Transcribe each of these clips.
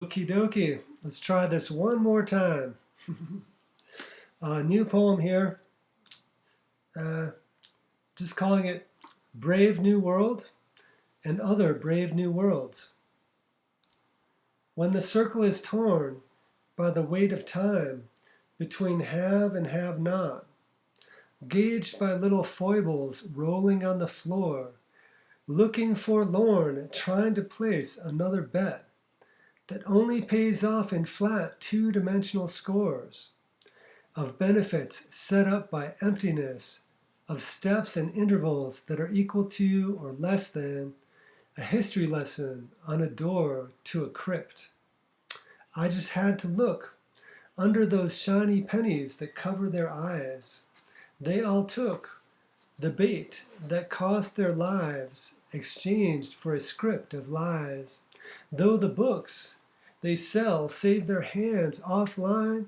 Okie dokie, let's try this one more time. New poem here, uh, just calling it Brave New World and Other Brave New Worlds. When the circle is torn by the weight of time between have and have not, gauged by little foibles rolling on the floor, looking forlorn, trying to place another bet that only pays off in flat two-dimensional scores, of benefits set up by emptiness, of steps and intervals that are equal to or less than a history lesson on a door to a crypt. I just had to look under those shiny pennies that cover their eyes. They all took the bait that cost their lives, exchanged for a script of lies. Though the books they sell save their hands offline,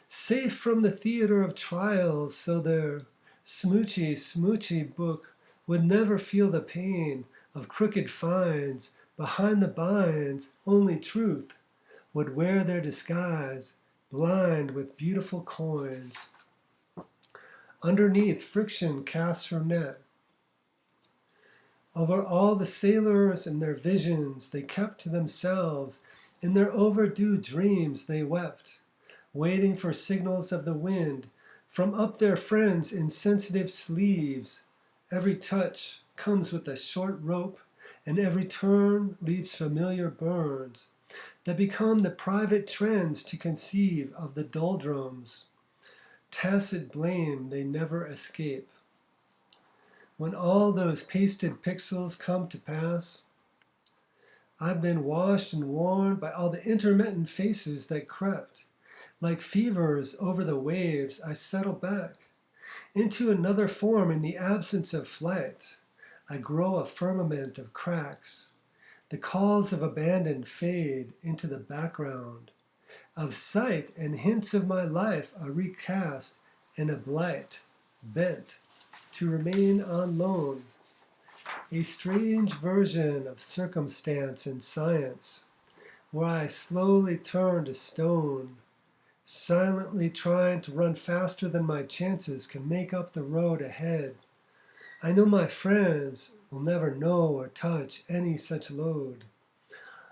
safe from the theater of trials, so their smoochy book would never feel the pain of crooked fines. Behind the binds, only truth would wear their disguise, blind with beautiful coins. Underneath, friction casts her net. Over all the sailors and their visions they kept to themselves. In their overdue dreams they wept, waiting for signals of the wind from up their friends' insensitive sleeves. Every touch comes with a short rope, and every turn leaves familiar burns that become the private trends to conceive of the doldrums. Tacit blame they never escape. When all those pasted pixels come to pass, I've been washed and worn by all the intermittent faces that crept. Like fevers over the waves, I settle back into another form in the absence of flight. I grow a firmament of cracks. The calls of abandon fade into the background of sight, and hints of my life are recast in a blight, bent to remain on loan. A strange version of circumstance and science, where I slowly turn to stone, silently trying to run faster than my chances can make up the road ahead. I know my friends will never know or touch any such load.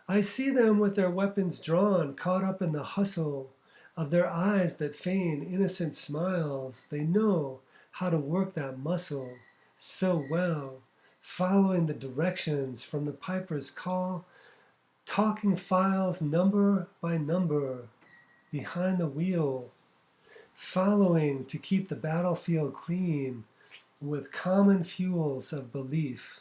I see them with their weapons drawn, caught up in the hustle of their eyes that feign innocent smiles. They know how to work that muscle so well, following the directions from the piper's call, talking files number by number behind the wheel, following to keep the battlefield clean with common fuels of belief.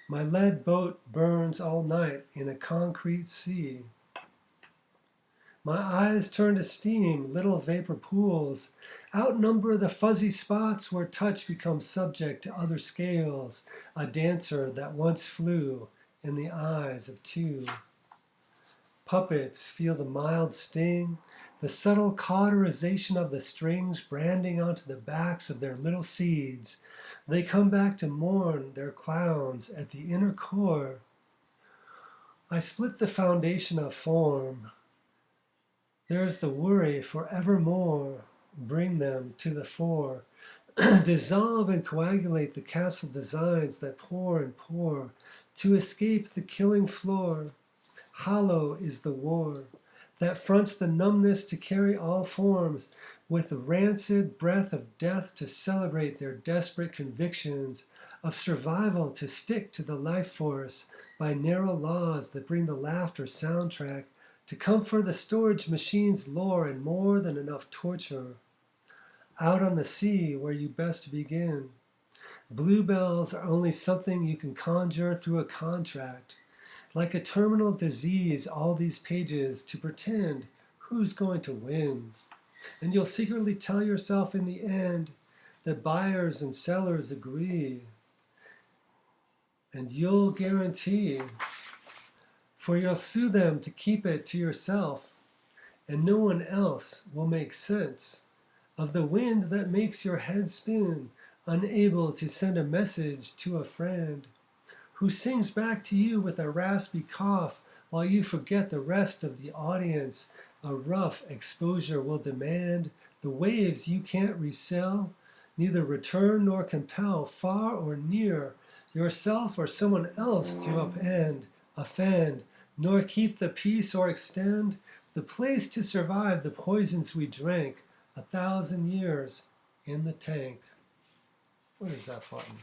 My lead boat burns all night in a concrete sea. My eyes turn to steam, little vapor pools outnumber the fuzzy spots where touch becomes subject to other scales, a dancer that once flew in the eyes of two. Puppets feel the mild sting, the subtle cauterization of the strings branding onto the backs of their little seeds. They come back to mourn their clowns at the inner core. I split the foundation of form. There's the worry forevermore. Bring them to the fore. Dissolve and coagulate the castle designs that pour and pour to escape the killing floor. Hollow is the war that fronts the numbness to carry all forms, with the rancid breath of death to celebrate their desperate convictions of survival, to stick to the life force by narrow laws that bring the laughter soundtrack to comfort the storage machine's lore and more than enough torture. Out on the sea where you best begin, bluebells are only something you can conjure through a contract. Like a terminal disease, all these pages to pretend who's going to win. And you'll secretly tell yourself in the end that buyers and sellers agree. And you'll guarantee, for you'll sue them to keep it to yourself, and no one else will make sense of the wind that makes your head spin, unable to send a message to a friend who sings back to you with a raspy cough while you forget the rest of the audience. A rough exposure will demand the waves you can't resell, neither return nor compel, far or near, yourself or someone else to upend, offend, nor keep the peace or extend the place to survive the poisons we drank 1,000 years in the tank. Where is that button?